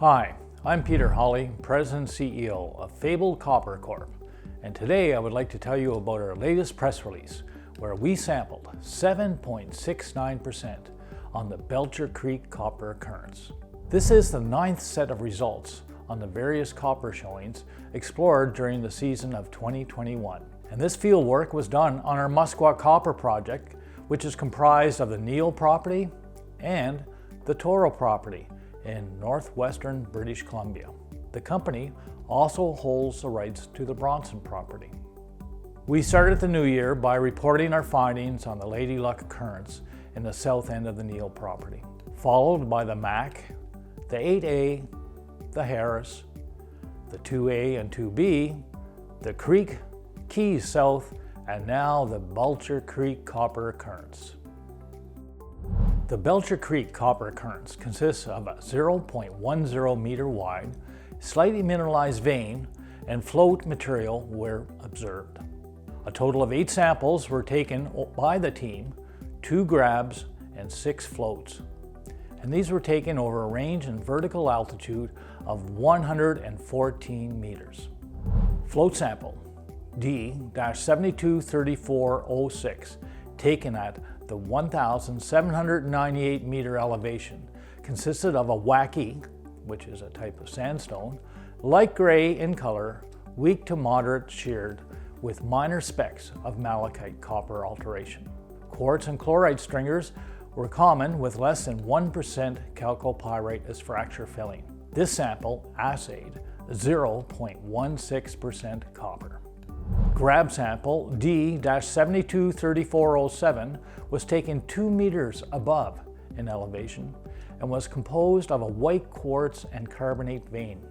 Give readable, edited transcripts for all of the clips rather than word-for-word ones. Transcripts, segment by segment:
Hi, I'm Peter Hawley, President and CEO of Fabled Copper Corp, and today I would like to tell you about our latest press release where we sampled 7.69% on the Belcher Creek copper occurrence. This is the 9th set of results on the various copper showings explored during the season of 2021. And this field work was done on our Muskwa Copper Project, which is comprised of the Neil Property and the Toro Property in Northwestern British Columbia. The company also holds the rights to the Bronson Property. We started the new year by reporting our findings on the Lady Luck occurrence in the south end of the Neil Property, followed by the Mac, the 8A, the Harris, the 2A and 2B, the Creek, Keys South, and now the Belcher Creek copper occurrence. The Belcher Creek copper occurrence consists of a 0.10 meter wide, slightly mineralized vein and float material were observed. A total of 8 samples were taken by the team, 2 grabs and 6 floats. And these were taken over a range and vertical altitude of 114 meters. Float sample D-723406, taken at the 1,798 meter elevation, consisted of a wacky, which is a type of sandstone, light gray in color, weak to moderate sheared, with minor specks of malachite copper alteration. Quartz and chlorite stringers were common with less than 1% chalcopyrite as fracture filling. This sample assayed 0.16% copper. Grab sample D-723407 was taken 2 meters above in elevation and was composed of a white quartz and carbonate vein,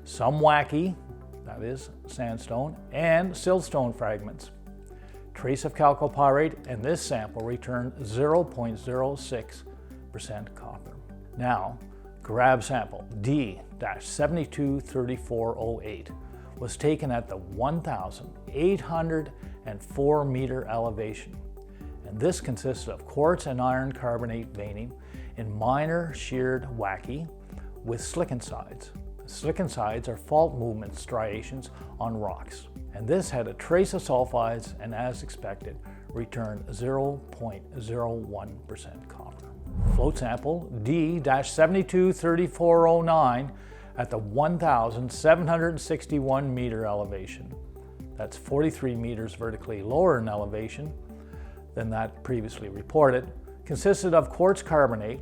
some wacky, that is sandstone, and siltstone fragments. Trace of chalcopyrite, and this sample returned 0.06% copper. Now, grab sample D-723408 was taken at the 1,804 meter elevation, and this consisted of quartz and iron carbonate veining in minor sheared wacky with slicken sides. Slicken sides are fault movement striations on rocks, and this had a trace of sulfides and, as expected, returned 0.01% copper. Float sample D-723409 at the 1,761 meter elevation. That's 43 meters vertically lower in elevation than that previously reported, consisted of quartz carbonate,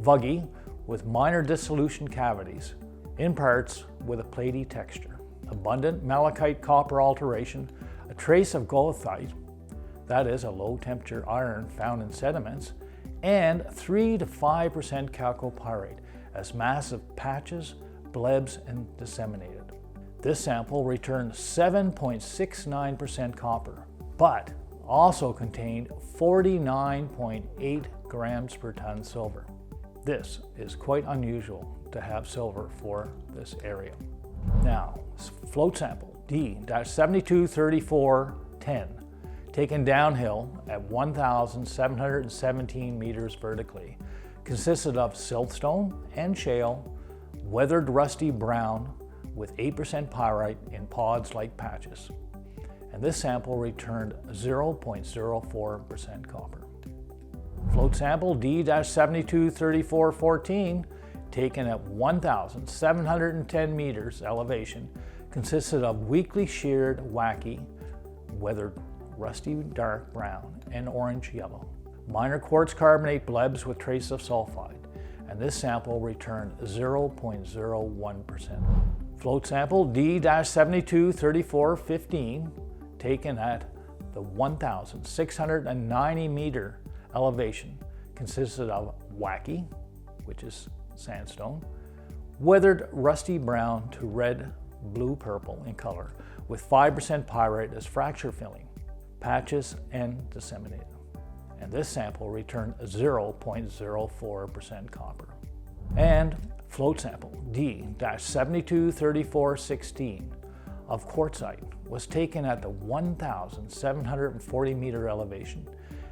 vuggy with minor dissolution cavities, in parts with a platy texture, abundant malachite copper alteration, a trace of goethite, that is a low temperature iron found in sediments, and 3 to 5% chalcopyrite as massive patches, blebs, and disseminated. This sample returned 7.69% copper, but also contained 49.8 grams per ton silver. This is quite unusual to have silver for this area. Now, float sample D-723410, taken downhill at 1,717 meters vertically, consisted of siltstone and shale, weathered rusty brown with 8% pyrite in pods-like patches. And this sample returned 0.04% copper. Float sample D-723414, taken at 1,710 meters elevation, consisted of weakly sheared wacky, weathered rusty dark brown and orange yellow, minor quartz carbonate blebs with trace of sulfide, and this sample returned 0.01%. Float sample D-723415, taken at the 1,690 meter elevation, consisted of wacky, which is sandstone, weathered rusty brown to red, blue, purple in color, with 5% pyrite as fracture filling, patches, and disseminated. And this sample returned 0.04% copper. And float sample D-723416 of quartzite was taken at the 1,740 meter elevation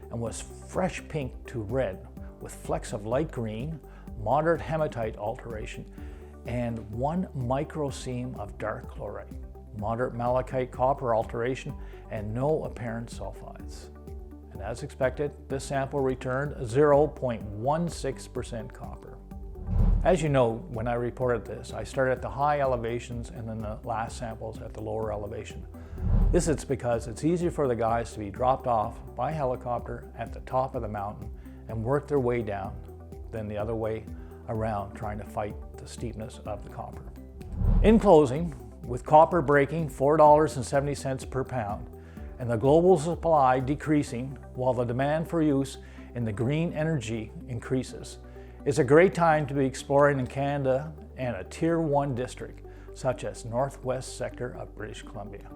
and was fresh pink to red with flecks of light green, moderate hematite alteration, and 1 microseam of dark chlorite, moderate malachite copper alteration, and no apparent sulfides. And as expected, this sample returned 0.16% copper. As you know, when I reported this, I started at the high elevations and then the last samples at the lower elevation. This is because it's easier for the guys to be dropped off by helicopter at the top of the mountain and work their way down than the other way around trying to fight the steepness of the copper. In closing, with copper breaking $4.70 per pound and the global supply decreasing while the demand for use in the green energy increases, it's a great time to be exploring in Canada and a Tier 1 district such as Northwest sector of British Columbia.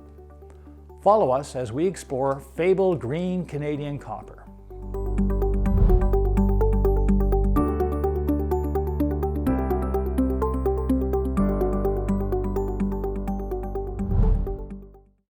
Follow us as we explore fabled green Canadian copper.